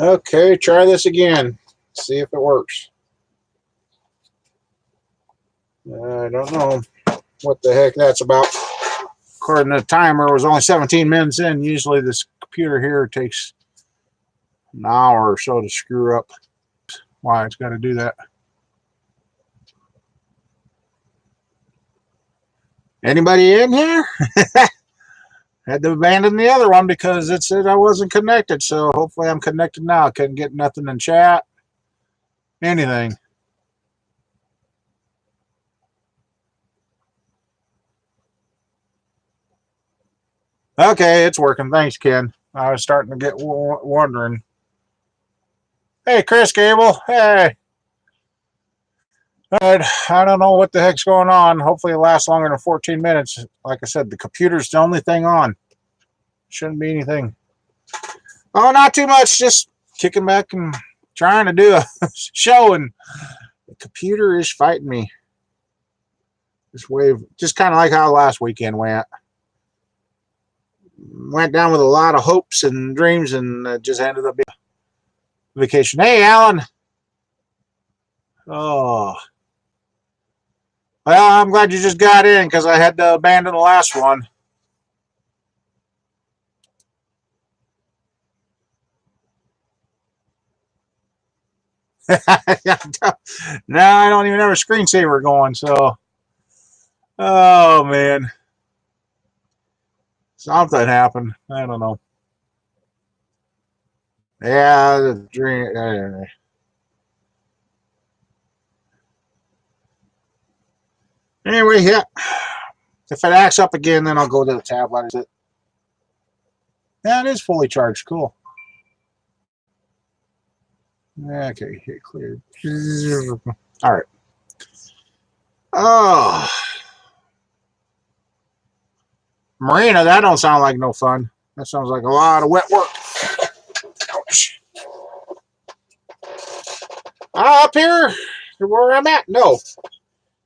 Okay, try this again. See if it works. I don't know what the heck that's about. According to the timer, it was only 17 minutes in. Usually this computer here takes an hour or so to screw up. Why it's got to do that. Anybody in here? Had to abandon the other one because it said I wasn't connected. So hopefully I'm connected now. I couldn't get nothing in chat. Anything. Okay, it's working. Thanks, Ken. I was starting to get wondering. Hey, Chris Gable. Hey. I don't know what the heck's going on. Hopefully it lasts longer than 14 minutes. Like I said, the computer's the only thing on. Shouldn't be anything. Oh, not too much. Just kicking back and trying to do a show, and the computer is fighting me. This wave, just kind of like how last weekend went. Went down with a lot of hopes and dreams, and just ended up being a vacation. Hey, Alan. Oh. Well, I'm glad you just got in because I had to abandon the last one. Now I don't even have a screensaver going, so. Oh, man. Something happened. I don't know. Yeah, the dream. Anyway, yeah. If it acts up again, then I'll go to the tablet. Yeah, it is fully charged. Cool. Okay, hit clear. All right. Oh. Marina, that don't sound like no fun. That sounds like a lot of wet work. Ouch. Up here, where I'm at, no.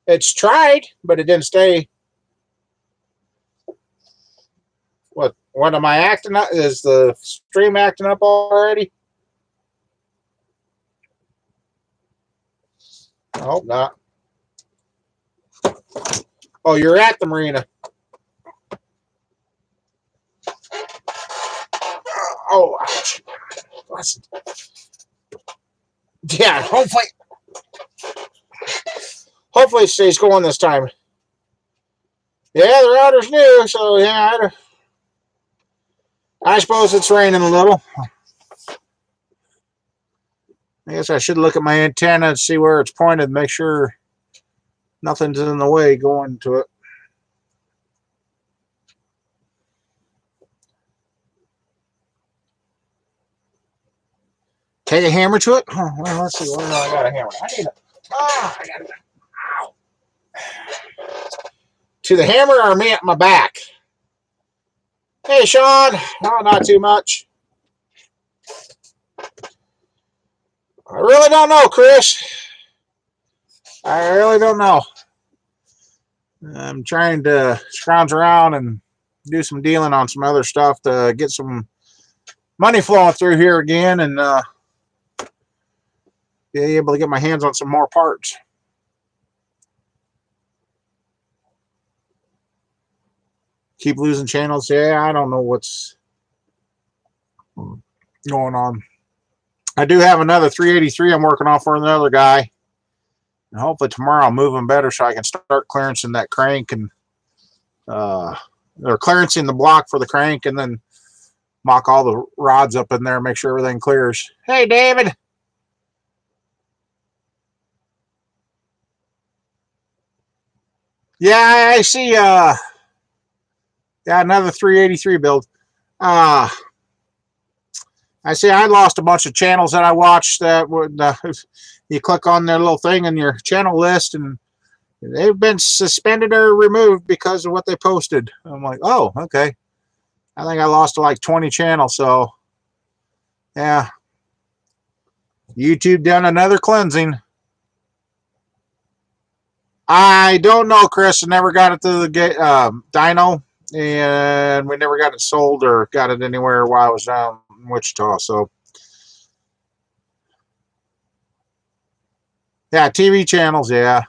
It's tried, but it didn't stay. What am I acting up? Is the stream acting up already? I hope not. Oh, you're at the marina. Oh, ouch. Yeah, hopefully it stays going this time. Yeah, the router's new, so yeah, I suppose it's raining a little. I guess I should look at my antenna and see where it's pointed, make sure nothing's in the way going to it. Take a hammer to it? Oh, well, let's see. Where do I got a hammer? I need it. Oh, I got it. Ow. To the hammer or me at my back? Hey, Sean. Oh, not too much. I really don't know, Chris. I really don't know. I'm trying to scrounge around and do some dealing on some other stuff to get some money flowing through here again and be able to get my hands on some more parts. Keep losing channels. Yeah, I don't know what's going on. I do have another 383 I'm working on for another guy. And hopefully tomorrow I'll move them better so I can start clearancing that crank and or clearancing the block for the crank and then mock all the rods up in there, make sure everything clears. Hey, David. Yeah, I see. Yeah, another 383 build. I see. I lost a bunch of channels that I watched. That would you click on their little thing in your channel list, and they've been suspended or removed because of what they posted. I'm like, oh, okay. I think I lost like 20 channels. So, yeah, YouTube done another cleansing. I don't know, Chris. I never got it to the dyno, and we never got it sold or got it anywhere while I was down in Wichita. So Yeah, TV channels, yeah.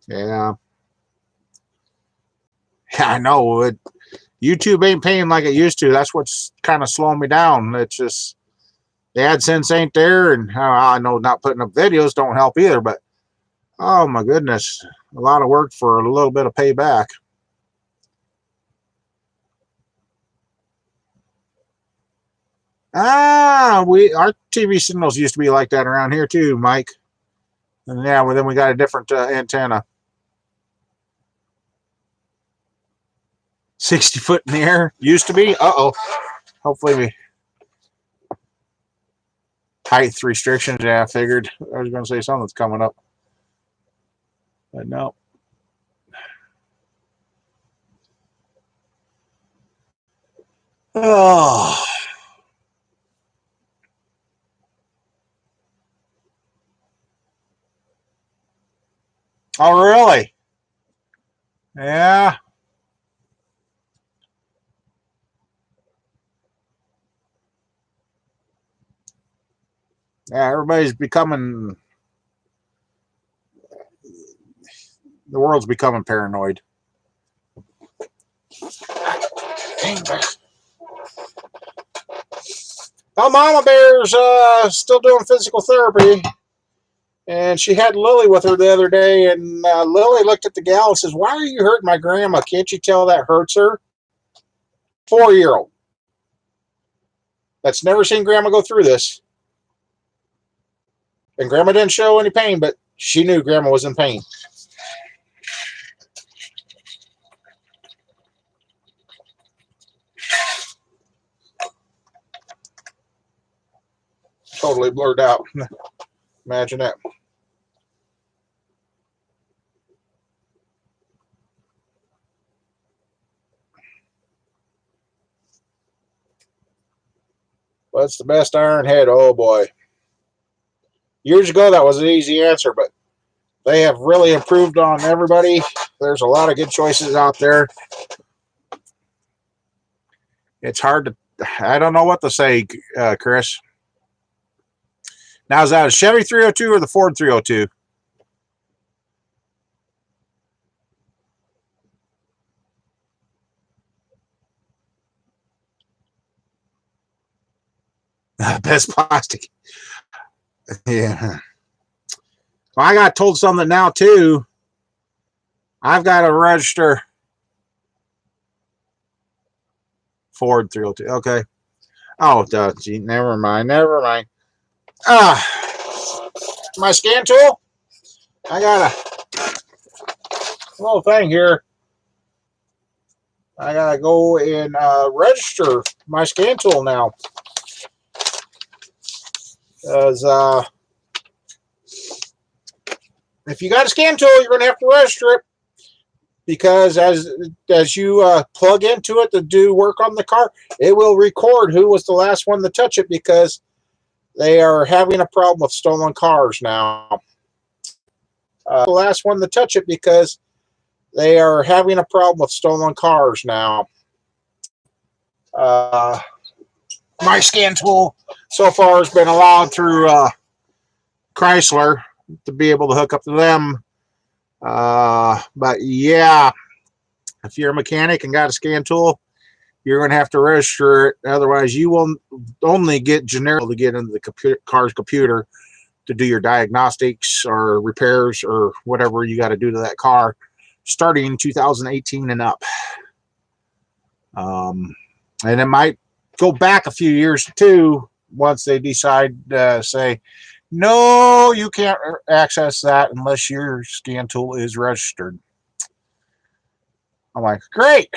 Yeah. Yeah, I know. YouTube ain't paying like it used to. That's what's kind of slowing me down. It's just the AdSense ain't there, and I know not putting up videos don't help either, but oh my goodness, a lot of work for a little bit of payback. Our TV signals used to be like that around here too, Mike. And yeah, well, then we got a different antenna. 60 foot in the air used to be. Uh-oh. Hopefully we height restrictions. Yeah, I figured I was going to say something's coming up, but no. Oh. Oh, really? Yeah. Yeah, everybody's becoming, the world's becoming paranoid. Oh, Mama Bear's still doing physical therapy. And she had Lily with her the other day, and Lily looked at the gal and says, "Why are you hurting my grandma? Can't you tell that hurts her?" 4-year-old that's never seen grandma go through this. And grandma didn't show any pain, but she knew grandma was in pain. Totally blurred out. Imagine that. What's the best iron head? Oh boy. Years ago, that was an easy answer, but they have really improved on everybody. There's a lot of good choices out there. It's hard to, I don't know what to say, Chris. Now, is that a Chevy 302 or the Ford 302? Best plastic. Yeah. Well, I got told something now, too. I've got to register Ford 302. Okay. Oh, gee, never mind. Never mind. My scan tool. I got a little thing here. I gotta go and register my scan tool now. As if you got a scan tool, you're gonna have to register it, because as you plug into it to do work on the car, it will record who was the last one to touch it, because they are having a problem with stolen cars now. The last one to touch it, because they are having a problem with stolen cars now. My scan tool so far has been allowed through Chrysler to be able to hook up to them. But yeah, if you're a mechanic and got a scan tool, you're going to have to register it. Otherwise, you will only get generic to get into the car's computer to do your diagnostics or repairs or whatever you got to do to that car, starting in 2018 and up. And it might go back a few years too, once they decide to say, no, you can't access that unless your scan tool is registered. I'm like, great.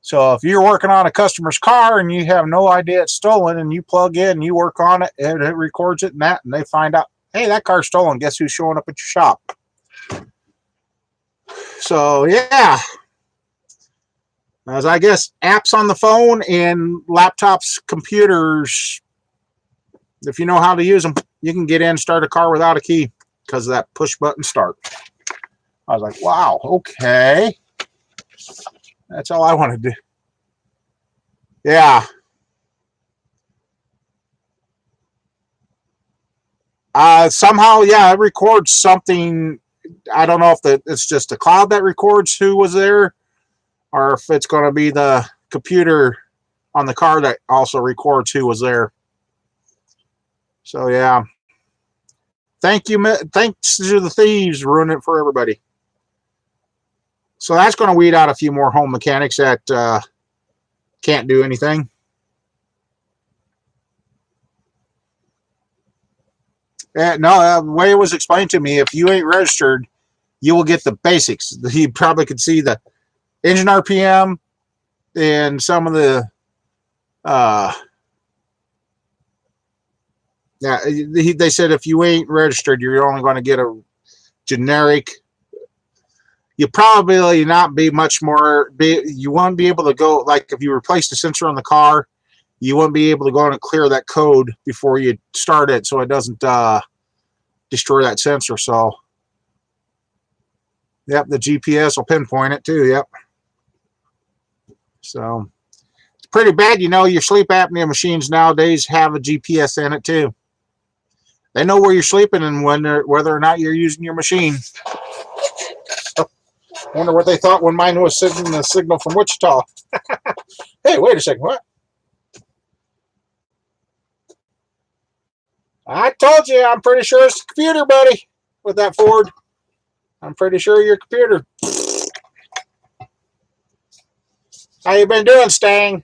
So if you're working on a customer's car and you have no idea it's stolen, and you plug in and you work on it and it records it and that, and they find out, hey, that car's stolen, guess who's showing up at your shop? So yeah, as I guess apps on the phone and laptops, computers, if you know how to use them, you can get in and start a car without a key because of that push button start. I was like, wow, okay. That's all I want to do. Yeah. Somehow, yeah, it records something. I don't know if it's just the cloud that records who was there, or if it's going to be the computer on the car that also records who was there. So yeah, thanks to the thieves, ruining it for everybody. So that's going to weed out a few more home mechanics that can't do anything. No, the way it was explained to me, if you ain't registered, you will get the basics. You probably could see the engine RPM and some of the yeah, they said if you ain't registered, you're only going to get a generic. You probably not be much more. You won't be able to go, like if you replace the sensor on the car, you won't be able to go in and clear that code before you start it, so it doesn't destroy that sensor. So, yep, the GPS will pinpoint it too. Yep. So it's pretty bad. You know, your sleep apnea machines nowadays have a GPS in it too. They know where you're sleeping and whether or not you're using your machine. Wonder what they thought when mine was sending the signal from Wichita. Hey, wait a second, what? I told you, I'm pretty sure it's the computer, buddy, with that Ford. I'm pretty sure your computer. How you been doing, Stang?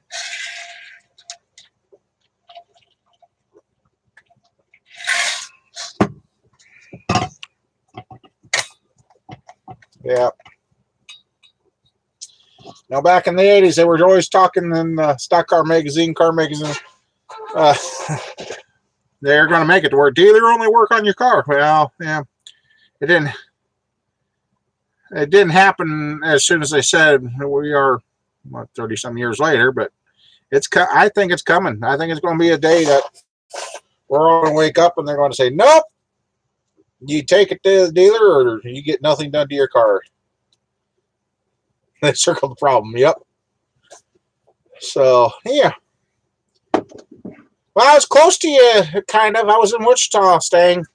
Yeah. Now, back in the 80s, they were always talking in the Stock Car Magazine, they're going to make it to where dealer only work on your car. Well, yeah, it didn't happen as soon as they said. We are 30-some years later, but I think it's coming. I think it's going to be a day that we're all going to wake up and they're going to say, nope, you take it to the dealer or you get nothing done to your car. They circled the problem. Yep. So, yeah. Well, I was close to you, kind of. I was in Wichita, Stang.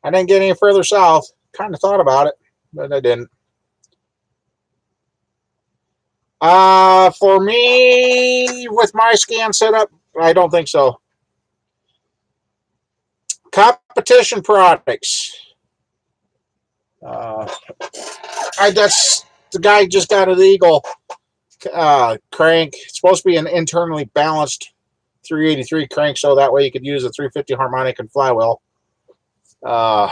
I didn't get any further south. Kind of thought about it, but I didn't. For me, with my scan setup, I don't think so. Competition products. That's the guy just got an Eagle crank. It's supposed to be an internally balanced 383 crank, so that way you could use a 350 harmonic and flywheel. Yeah,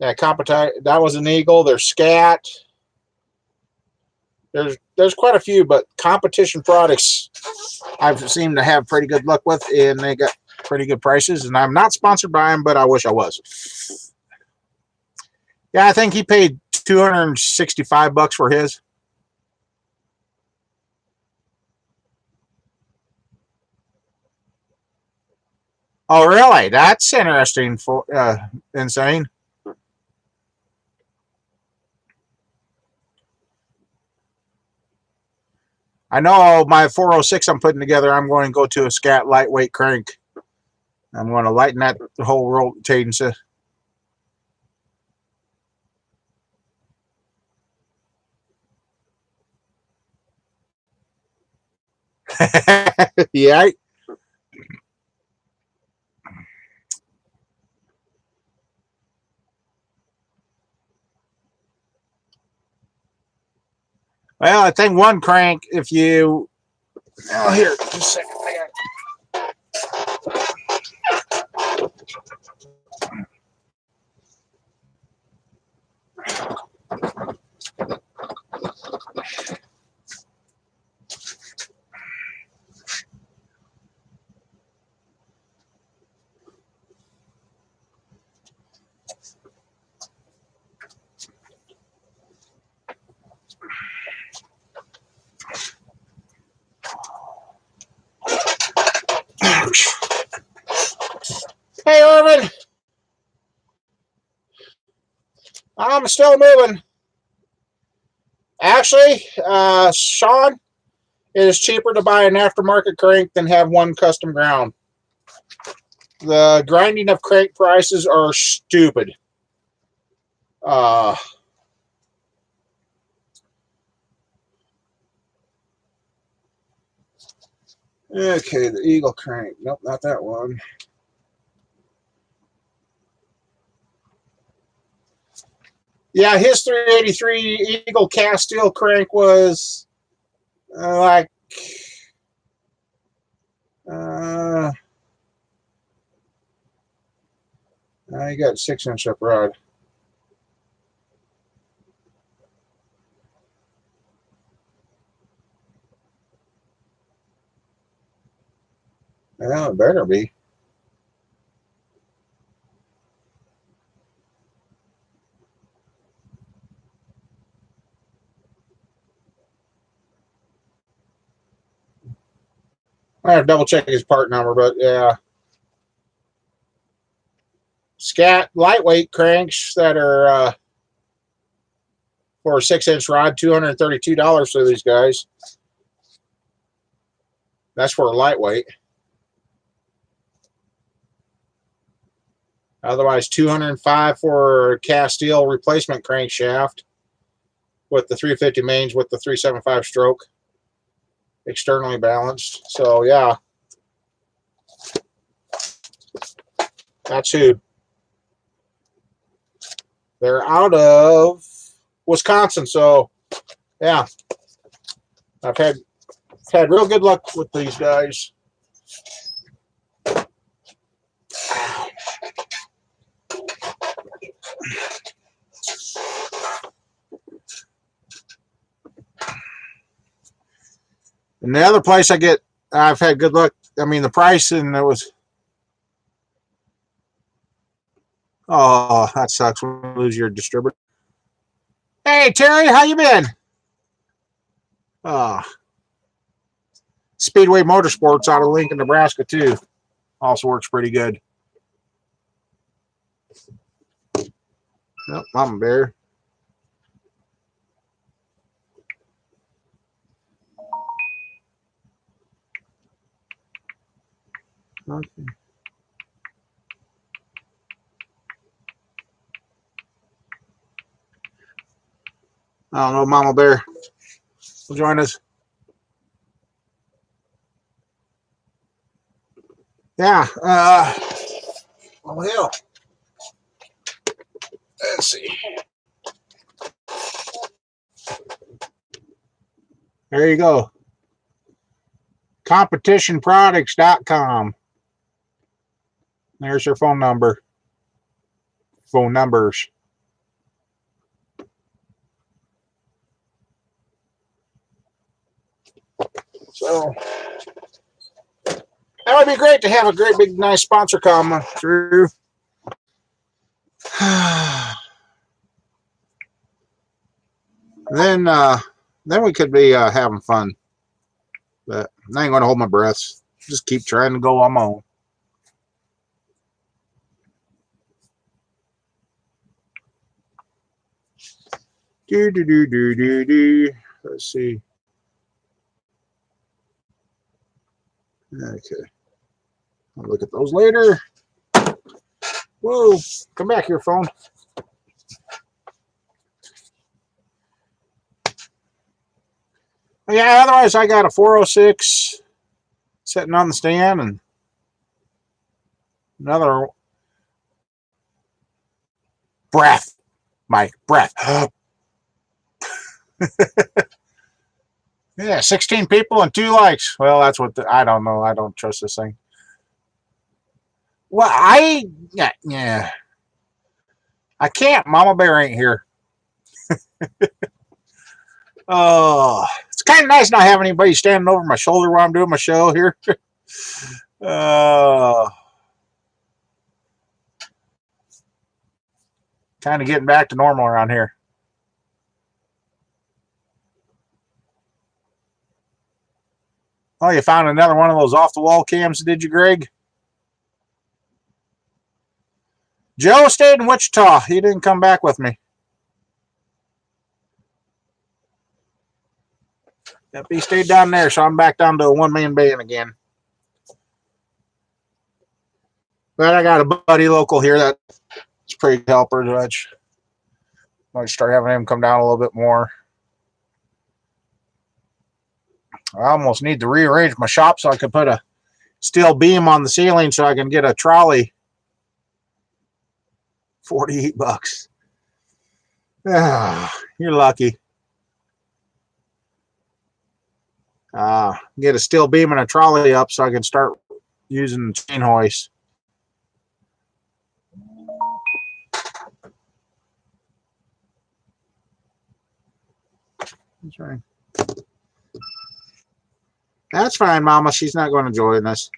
that was an Eagle. There's Scat. There's quite a few, but competition products I've seemed to have pretty good luck with, and they got pretty good prices. And I'm not sponsored by them, but I wish I was. Yeah, I think he paid $265 for his. Oh, really? That's interesting. Insane. I know my 406 I'm putting together, I'm going to go to a Scat lightweight crank. I'm going to lighten that whole rotating system. Yeah. Well, I think one crank, if you... Oh, here, just a second. Hey, Irvin. I'm still moving. Actually, Sean, it is cheaper to buy an aftermarket crank than have one custom ground. The grinding of crank prices are stupid. Okay, the Eagle crank. Nope, not that one. Yeah, his 383 Eagle cast steel crank was like I got 6-inch up rod. Well, it better be. I have to double check his part number, but yeah. Scat lightweight cranks that are for a 6-inch rod, $232 for these guys. That's for a lightweight. Otherwise, $205 for a cast steel replacement crankshaft with the 350 mains with the 375 stroke, externally balanced. So yeah, that's who. They're out of Wisconsin, so yeah, I've had real good luck with these guys. And the other place I've had good luck. I mean, the price, and it was, oh, that sucks when you lose your distributor. Hey, Terry, how you been? Speedway Motorsports out of Lincoln, Nebraska, too. Also works pretty good. Nope, Mama Bear. Okay. I don't know, Mama Bear will join us. Yeah. Oh, hell. Let's see. There you go. Competitionproducts.com. There's your phone number. Phone numbers. So that would be great to have a great big nice sponsor come through. Then we could be having fun. But I ain't gonna hold my breath. Just keep trying to go on my own. Let's see. Okay. I'll look at those later. Whoa, come back here, phone. Yeah, otherwise I got a 406 sitting on the stand and another breath. My breath. Yeah, 16 people and 2 likes. Well, that's what I don't know. I don't trust this thing. Well, yeah. I can't. Mama Bear ain't here. Oh, it's kind of nice not having anybody standing over my shoulder while I'm doing my show here. Kind of getting back to normal around here. Oh, you found another one of those off-the-wall cams, did you, Greg? Joe stayed in Wichita. He didn't come back with me. Yep, he stayed down there, so I'm back down to a one-man band again. But I got a buddy local here that's pretty good helper. Might start having him come down a little bit more. I almost need to rearrange my shop so I can put a steel beam on the ceiling so I can get a trolley. $48. Ah, you're lucky. Get a steel beam and a trolley up so I can start using chain hoist. That's right. That's fine, Mama. She's not going to join this.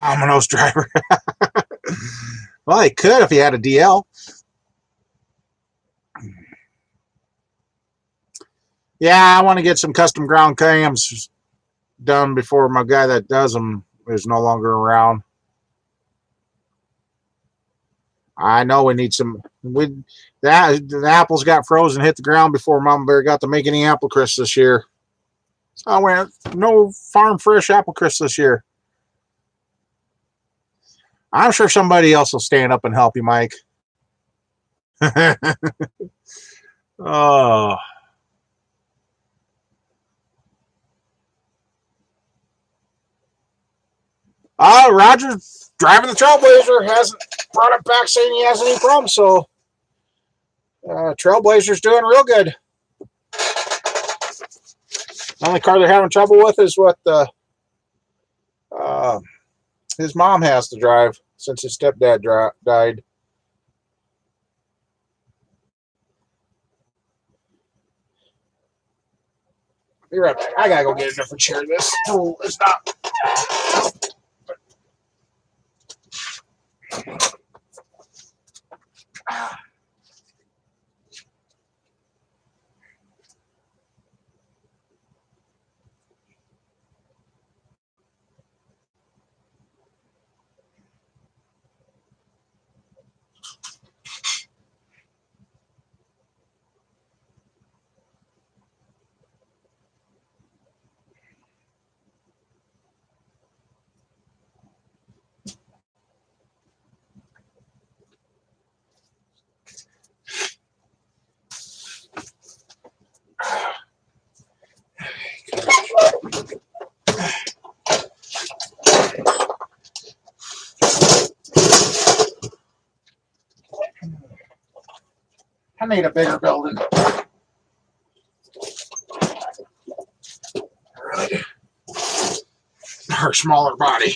Domino's driver. Well, he could if he had a DL. Yeah, I want to get some custom ground cams done before my guy that does them is no longer around. I know we need some. The apples got frozen, hit the ground before Mama Bear got to make any apple crisps this year. So I went no farm fresh apple crisps this year. I'm sure somebody else will stand up and help you, Mike. Oh. Roger driving the Trailblazer hasn't brought it back saying he has any problems, so Trailblazer's doing real good. The only car they're having trouble with is what his mom has to drive since his stepdad died. Be right back. I gotta go get a different chair. This tool is not. I need a bigger building. Right. Or a smaller body.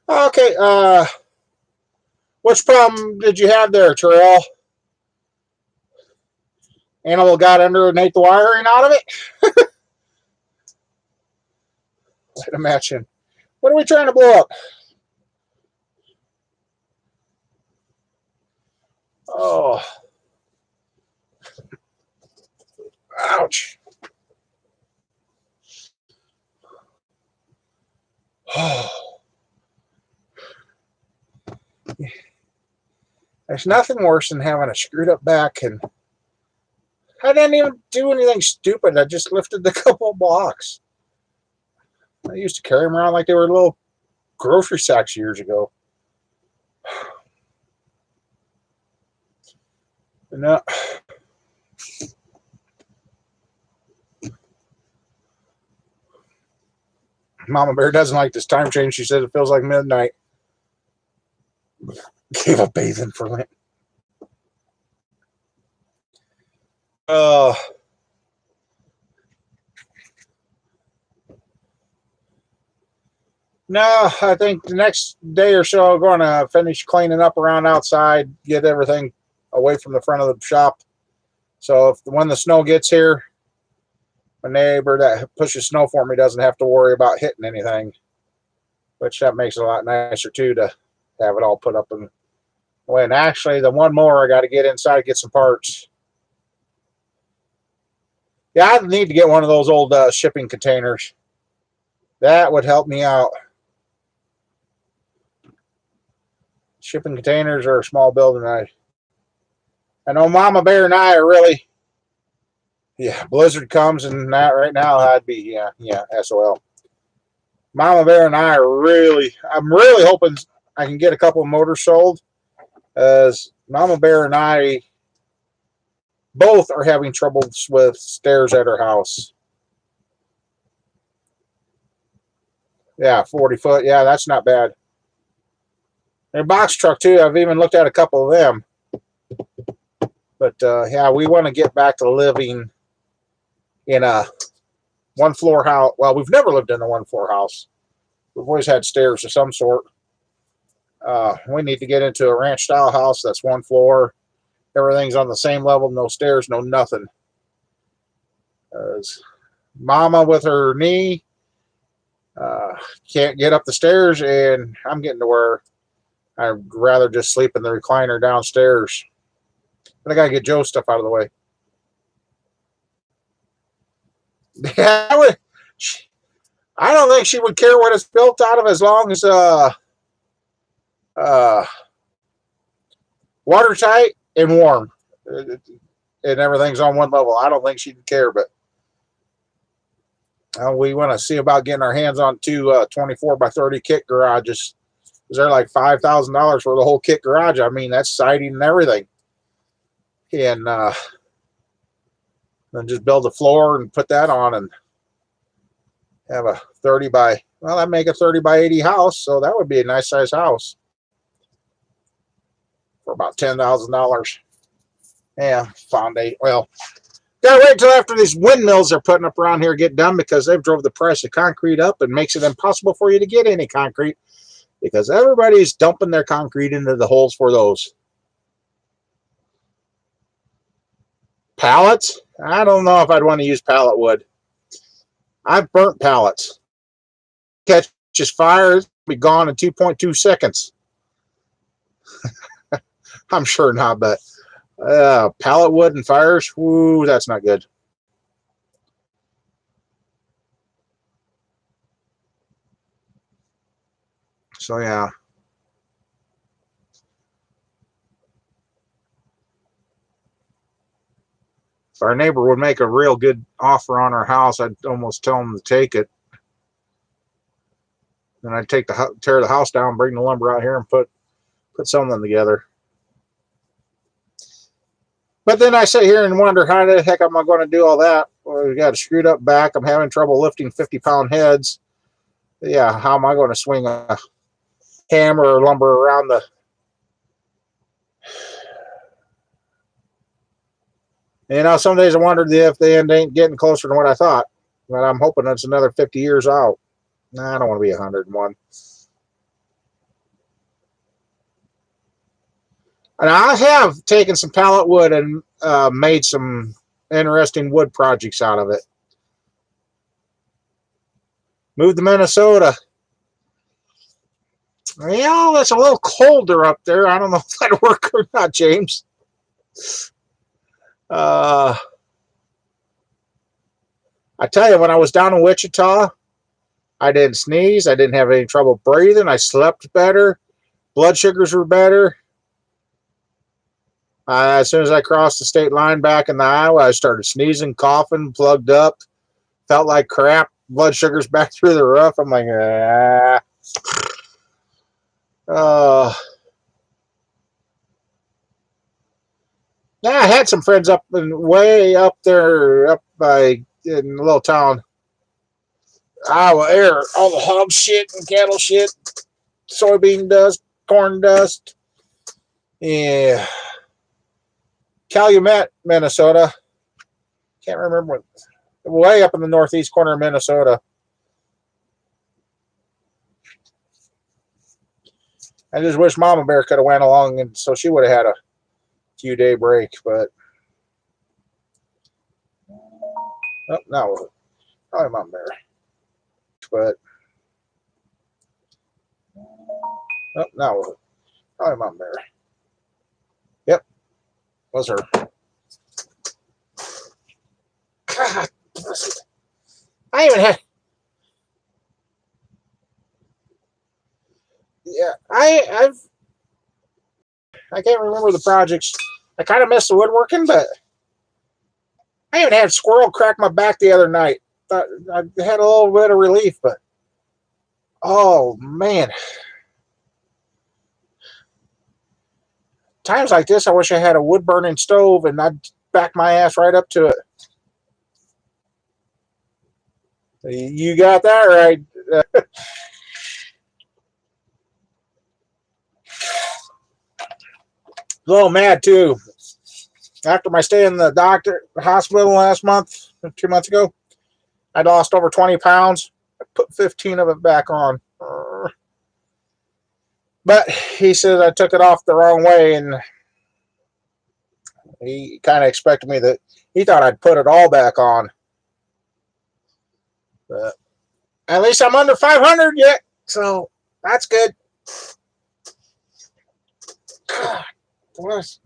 Okay, which problem did you have there, Terrell? Animal got under and ate the wiring out of it? Wait a matching. What are we trying to blow up? Oh. Ouch. Oh. There's nothing worse than having a screwed up back, and I didn't even do anything stupid. I just lifted the couple of blocks. I used to carry them around like they were little grocery sacks years ago. No. Mama Bear doesn't like this time change. She says it feels like midnight. Gave up bathing for Lent. No, I think the next day or so I'm going to finish cleaning up around outside, get everything away from the front of the shop. So when the snow gets here, my neighbor that pushes snow for me doesn't have to worry about hitting anything. which that makes it a lot nicer too to have it all put up in. When actually the one more I got to get inside to get some parts. Yeah, I need to get one of those old shipping containers. That would help me out. Shipping containers are a small building. I know Mama Bear and I are really, yeah, Blizzard comes and that right now I'd be, yeah, SOL. Mama Bear and I are really, I'm really hoping I can get a couple of motors sold, as Mama Bear and I both are having troubles with stairs at her house. Yeah, 40 foot. Yeah, that's not bad. And a box truck too. I've even looked at a couple of them. But yeah, we want to get back to living in a one floor house. Well, we've never lived in a one floor house. We've always had stairs of some sort. We need to get into a ranch style house that's one floor. Everything's on the same level, no stairs, no nothing. Mama with her knee can't get up the stairs, and I'm getting to where I'd rather just sleep in the recliner downstairs. But I gotta get Joe's stuff out of the way. I don't think she would care what it's built out of, as long as watertight and warm, and everything's on one level. I don't think she'd care, but we want to see about getting our hands on two 24 by 30 kit garages. They're like $5,000 for the whole kit garage. I mean, that's siding and everything. And then just build a floor and put that on and have a 30 by, well, I'd make a 30 by 80 house. So that would be a nice size house for about $10,000. Yeah, foundation. Well, gotta wait until after these windmills they're putting up around here get done, because they've drove the price of concrete up and makes it impossible for you to get any concrete, because everybody's dumping their concrete into the holes for those. Pallets? I don't know if I'd want to use pallet wood. I've burnt pallets. Catches fire, it'll be gone in 2.2 seconds. I'm sure not, but pallet wood and fires, whoo, that's not good. So yeah. If our neighbor would make a real good offer on our house, I'd almost tell him to take it. Then I'd tear the house down, bring the lumber out here, and put something together. But then I sit here and wonder, how the heck am I going to do all that? Well, we got a screwed up back. I'm having trouble lifting 50-pound heads. Yeah, how am I going to swing a hammer or lumber around the... You know, some days I wondered if the end ain't getting closer than what I thought. But I'm hoping it's another 50 years out. Nah, I don't want to be 101. And I have taken some pallet wood and made some interesting wood projects out of it. Moved to Minnesota. Yeah, it's a little colder up there. I don't know if that'd work or not, James. I tell you, when I was down in Wichita, I didn't sneeze. I didn't have any trouble breathing. I slept better. Blood sugars were better. As soon as I crossed the state line back in the Iowa, I started sneezing, coughing, plugged up. Felt like crap. Blood sugars back through the roof. I'm like, yeah, I had some friends up and way up there, up by in a little town, Iowa air, all the hog shit and cattle shit, soybean dust, corn dust. Yeah. Calumet, Minnesota. Can't remember what. Way up in the northeast corner of Minnesota. I just wish Mama Bear could have went along, and so she would have had a few-day break. But no, probably Mama Bear. But Oh, no. Probably Mom Bear. Yep. Was her. God, I even had. Yeah, I can't remember the projects. I kind of missed the woodworking, but I even had a squirrel crack my back the other night. Thought I had a little bit of relief, but oh man, times like this, I wish I had a wood burning stove and I'd back my ass right up to it. You got that right. A little mad too. After my stay in the hospital last month, 2 months ago, I lost over 20 pounds. I put 15 of it back on. But he said I took it off the wrong way, and he kind of expected me that he thought I'd put it all back on. But at least I'm under 500 yet, so that's good. God bless.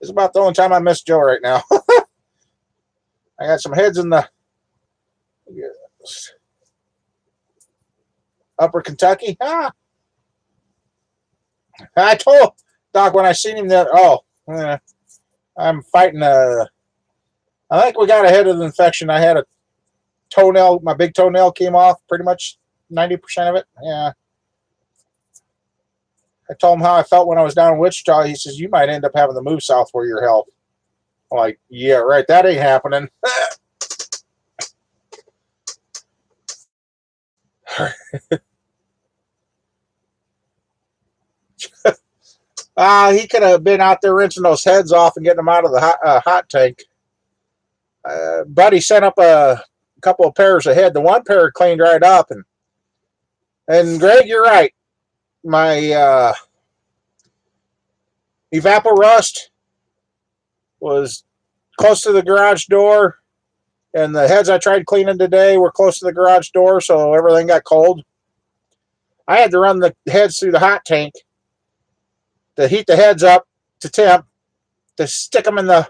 It's about the only time I miss Joe right now. I got some heads in the upper Kentucky. I told Doc when I seen him that, I'm fighting I think we got ahead of the infection. I had a toenail, my big toenail came off pretty much 90% of it. Yeah. I told him how I felt when I was down in Wichita. He says, you might end up having to move south for your health. I'm like, yeah, right. That ain't happening. He could have been out there rinsing those heads off and getting them out of the hot tank. Buddy sent up a couple of pairs of head. The one pair cleaned right up. And Greg, you're right. My Evaporust was close to the garage door, and the heads I tried cleaning today were close to the garage door, so everything got cold. I had to run the heads through the hot tank to heat the heads up to temp, to stick them in the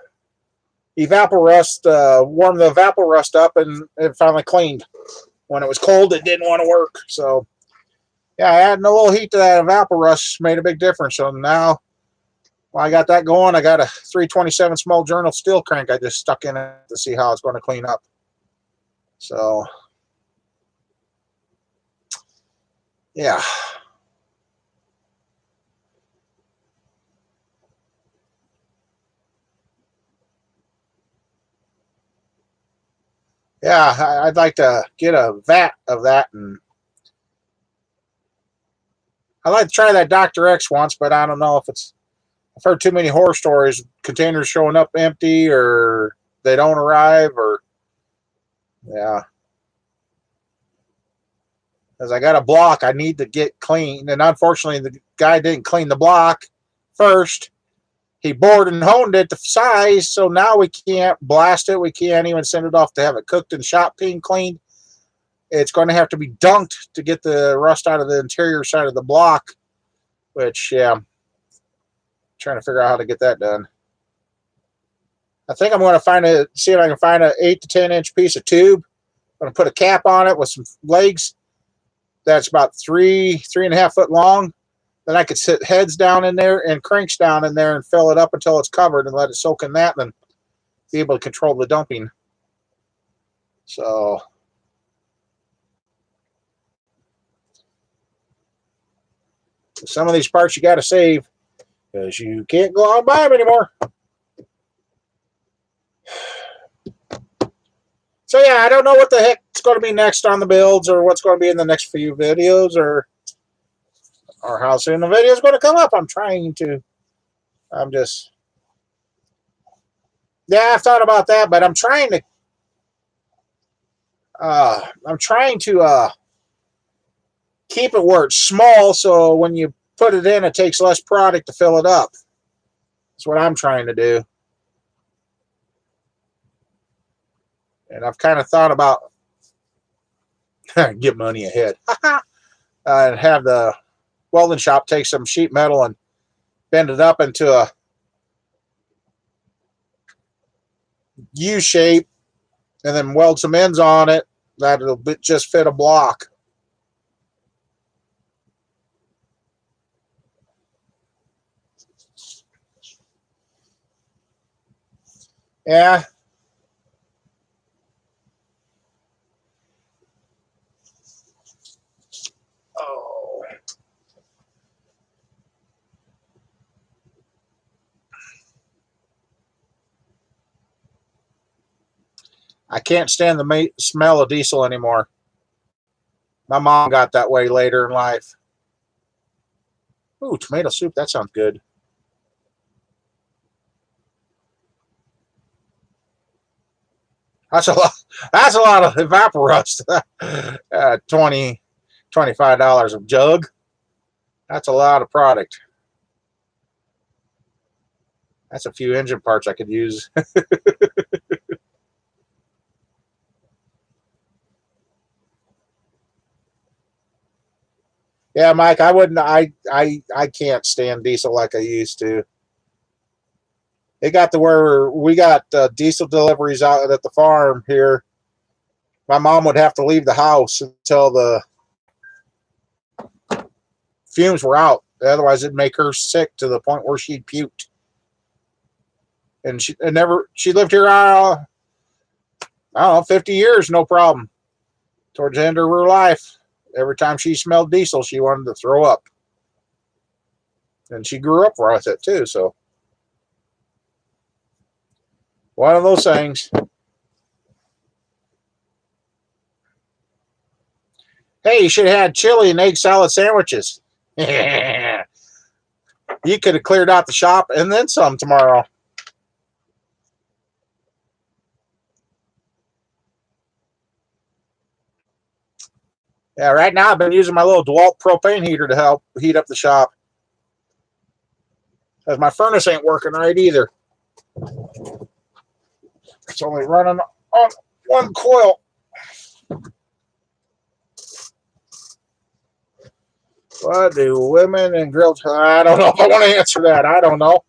Evaporust, warm the Evaporust up, and it finally cleaned. When it was cold, it didn't want to work. So, yeah, adding a little heat to that Evaporust made a big difference. So now, while I got that going, I got a 327 small journal steel crank I just stuck in it to see how it's going to clean up. So, yeah. Yeah, I'd like to get a vat of that, and I'd like to try that Dr. X once, but I don't know if it's. I've heard too many horror stories, containers showing up empty, or they don't arrive, or yeah. As I got a block, I need to get clean, and unfortunately, the guy didn't clean the block first. He bored and honed it to size, so now we can't blast it. We can't even send it off to have it cooked and shop clean cleaned. It's going to have to be dunked to get the rust out of the interior side of the block, which, yeah, I'm trying to figure out how to get that done. I think I'm going to see if I can find an 8 to 10 inch piece of tube. I'm going to put a cap on it with some legs that's about 3.5 foot long. Then I could sit heads down in there and cranks down in there and fill it up until it's covered and let it soak in that, and then be able to control the dumping. So some of these parts you got to save because you can't go out and buy them anymore. So yeah, I don't know what the heck's going to be next on the builds, or what's going to be in the next few videos, or how soon the video is going to come up. Yeah, I've thought about that, but I'm trying to keep it where it's small, so when you put it in, it takes less product to fill it up. That's what I'm trying to do. And I've kind of thought about get money ahead and have the welding shop take some sheet metal and bend it up into a U shape and then weld some ends on it that'll just fit a block. Yeah. Oh. I can't stand the smell of diesel anymore. My mom got that way later in life. Ooh, tomato soup. That sounds good. That's a lot. That's a lot of evaporust. $25 a jug. That's a lot of product. That's a few engine parts I could use. Yeah, Mike, I wouldn't. I can't stand diesel like I used to. It got to where we got diesel deliveries out at the farm here. My mom would have to leave the house until the fumes were out. Otherwise, it'd make her sick to the point where she'd puked. And she lived here, I don't know, 50 years, no problem. Towards the end of her life, every time she smelled diesel, she wanted to throw up. And she grew up with it too, so one of those things. Hey, you should have had chili and egg salad sandwiches. You could have cleared out the shop and then some tomorrow. Yeah, right now I've been using my little DeWalt propane heater to help heat up the shop. Because my furnace ain't working right either. It's only running on one coil. What do women and grills? I don't know if I want to answer that. I don't know.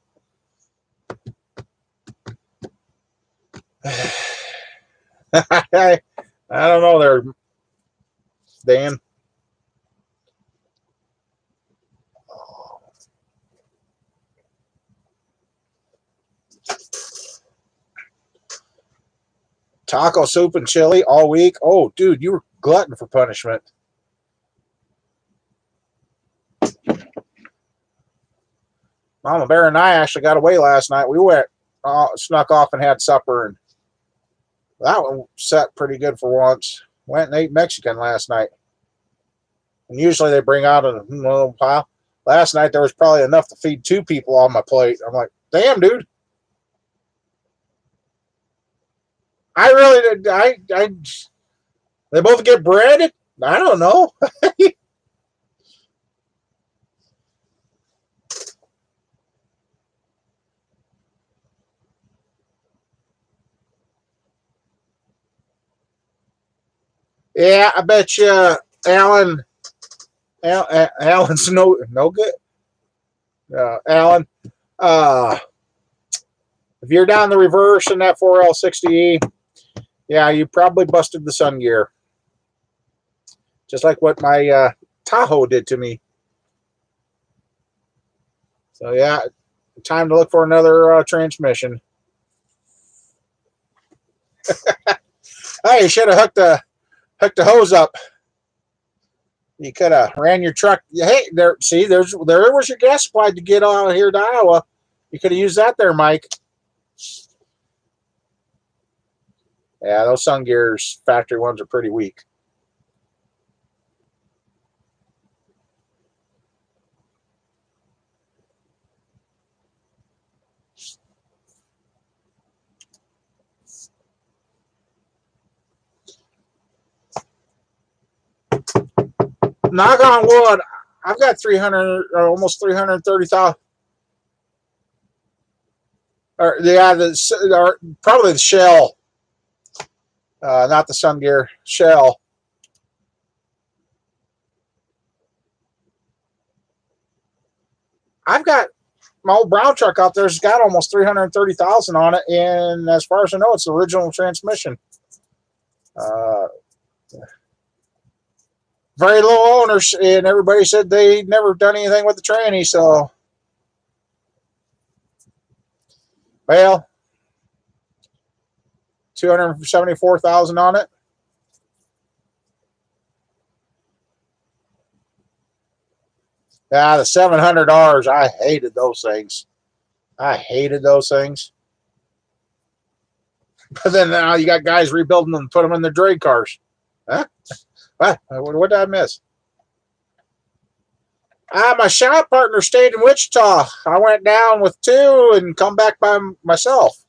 I don't know there, Dan. Taco soup and chili all week. Oh, dude, you were glutton for punishment. Mama Bear and I actually got away last night. We went, snuck off and had supper, and that one set pretty good for once. Went and ate Mexican last night. And usually they bring out a little pile. Last night there was probably enough to feed 2 people on my plate. I'm like, damn, dude. I really did. They both get breaded? I don't know. Yeah, I bet you Alan's no good. Alan, if you're down the reverse in that 4L60E, yeah, you probably busted the sun gear. Just like what my Tahoe did to me. So yeah, time to look for another transmission. Hey, you should have hooked the hose up. You could have ran your truck. Hey, there was your gas supply to get out here to Iowa. You could have used that there, Mike. Yeah, those sun gears, factory ones, are pretty weak. Knock on wood, I've got 300 or almost 330,000. Or yeah, probably the shell. not the Sun Gear shell. I've got my old brown truck out there. Has got almost 330,000 on it, and as far as I know, it's the original transmission. Very low owners, and everybody said they never done anything with the tranny. So, well, 274,000 on it. Yeah, the $700. I hated those things. I hated those things. But then now you got guys rebuilding them and put them in their drag cars. Huh? What did I miss? My shop partner stayed in Wichita. I went down with 2 and come back by myself.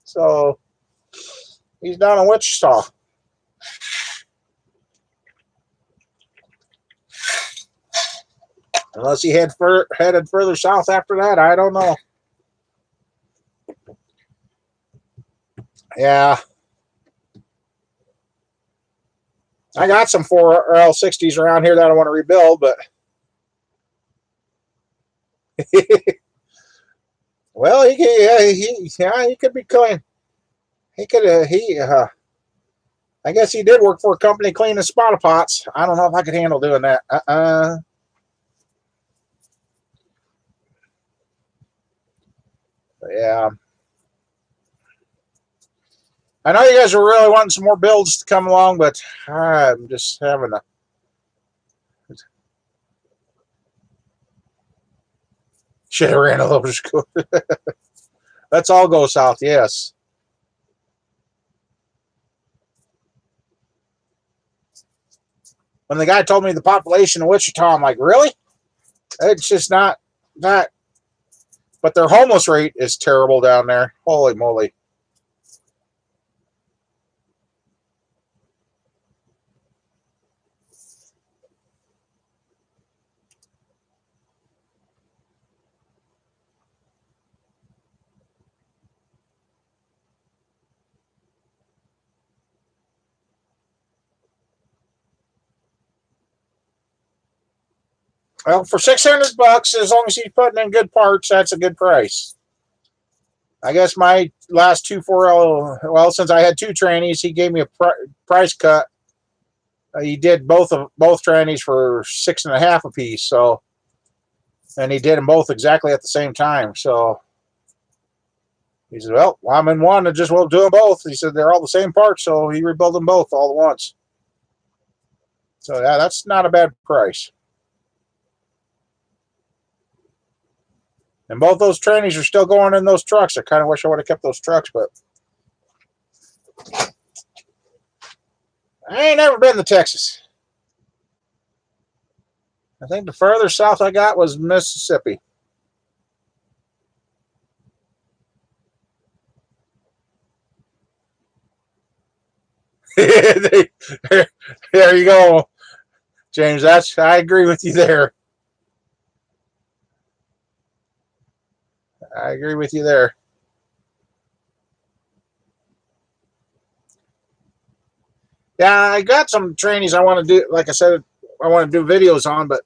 So he's down in Wichita. Unless he headed further south after that, I don't know. Yeah. I got some 4L60s around here that I want to rebuild, but well, he could be clean. I guess he did work for a company cleaning spot pots. I don't know if I could handle doing that. Yeah. I know you guys are really wanting some more builds to come along, but I'm just having a. Should have ran a little bit. Let's all go south, yes. When the guy told me the population of Wichita, I'm like, really? It's just not that. But their homeless rate is terrible down there. Holy moly. Well, for $600, as long as he's putting in good parts, that's a good price. I guess my last 2 4L, well, since I had 2 trannies, he gave me a price cut. He did both trannies for $6.50 a piece. So, and he did them both exactly at the same time. So he said, "Well, I'm in one, and just we'll do them both." He said they're all the same parts, so he rebuilt them both all at once. So yeah, that's not a bad price. And both those trannies are still going in those trucks. I kind of wish I would have kept those trucks, but I ain't never been to Texas. I think the further south I got was Mississippi. There you go, James. I agree with you there. I agree with you there. Yeah, I got some trainings I want to do. Like I said, I want to do videos on, but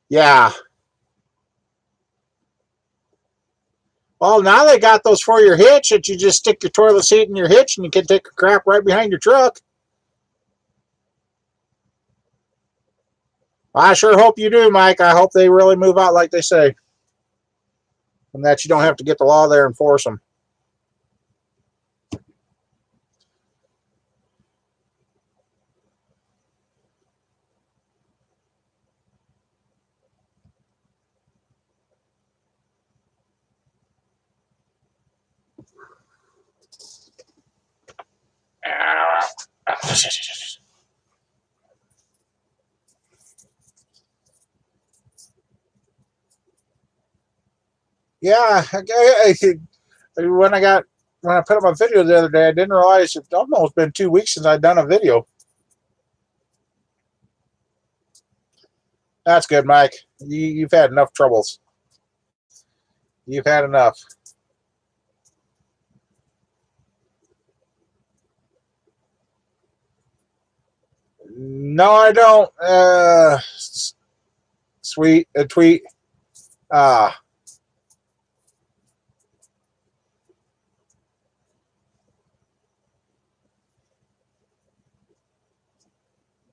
yeah. Well, now they got those for your hitch that you just stick your toilet seat in your hitch and you can take a crap right behind your truck. I sure hope you do, Mike. I hope they really move out like they say, and that you don't have to get the law there and enforce them. Yeah, when I put up my video the other day, I didn't realize it's almost been 2 weeks since I'd done a video. That's good, Mike. You've had enough troubles. You've had enough. No, I don't. Sweet a tweet. Ah,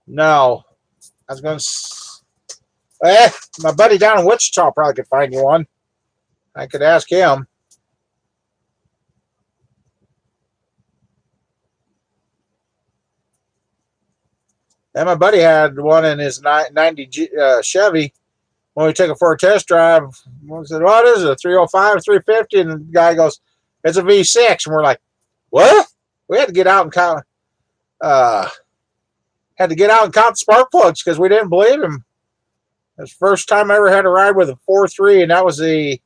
no. I was going to. My buddy down in Wichita probably could find you one. I could ask him. And my buddy had one in his 90 Chevy. When we took it for a test drive, we said, "What is it? A 305, 350?" And the guy goes, "It's a V6." And we're like, "What?" We had to get out and count. Had to get out and count the spark plugs because we didn't believe him. It was the first time I ever had to ride with a 4.3, and that was the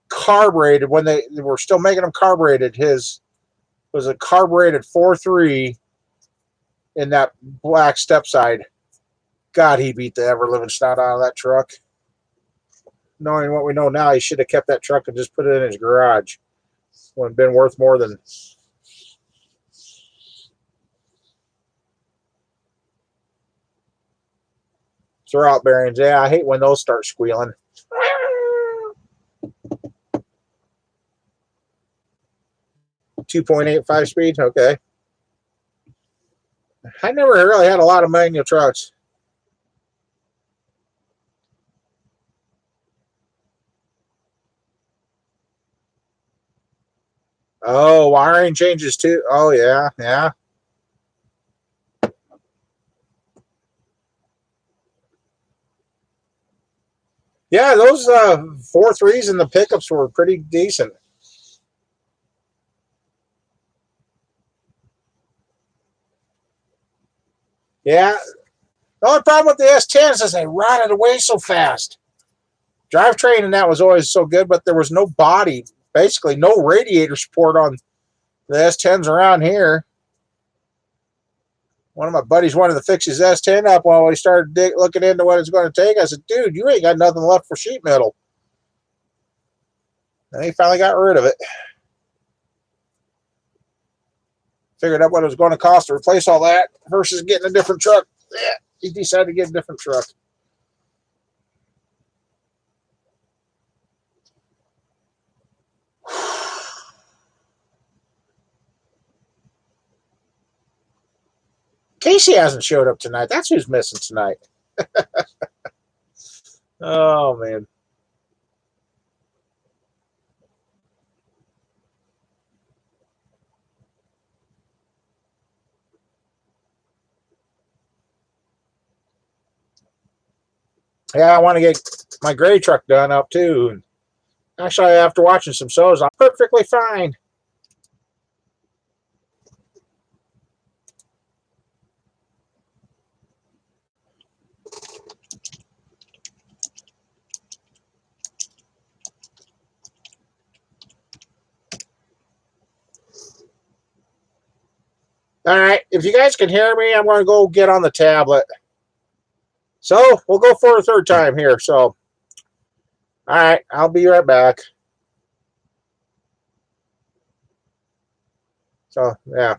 carbureted when they were still making them carbureted. His was a carbureted 4.3 in that black step side. God, he beat the ever living snot out of that truck. Knowing what we know now, he should have kept that truck and just put it in his garage. It would have been worth more than. Throwout bearings. Yeah, I hate when those start squealing. 2.85 speed. Okay. I never really had a lot of manual trucks. Oh, wiring changes too. Oh yeah, yeah. Yeah, those 4.3s and the pickups were pretty decent. Yeah. The only problem with the S10s is they rotted away so fast. Drivetrain and that was always so good, but there was no body, basically no radiator support on the S10s around here. One of my buddies wanted to fix his S10 up while we started looking into what it's going to take. I said, "Dude, you ain't got nothing left for sheet metal." And he finally got rid of it. Figured out what it was going to cost to replace all that versus getting a different truck. Yeah, he decided to get a different truck. Casey hasn't showed up tonight. That's who's missing tonight. Oh, man. Yeah, I want to get my gray truck done up too. Actually, after watching some shows, I'm perfectly fine. All right, if you guys can hear me, I'm going to go get on the tablet. So we'll go for a third time here. So, all right, I'll be right back. So, yeah.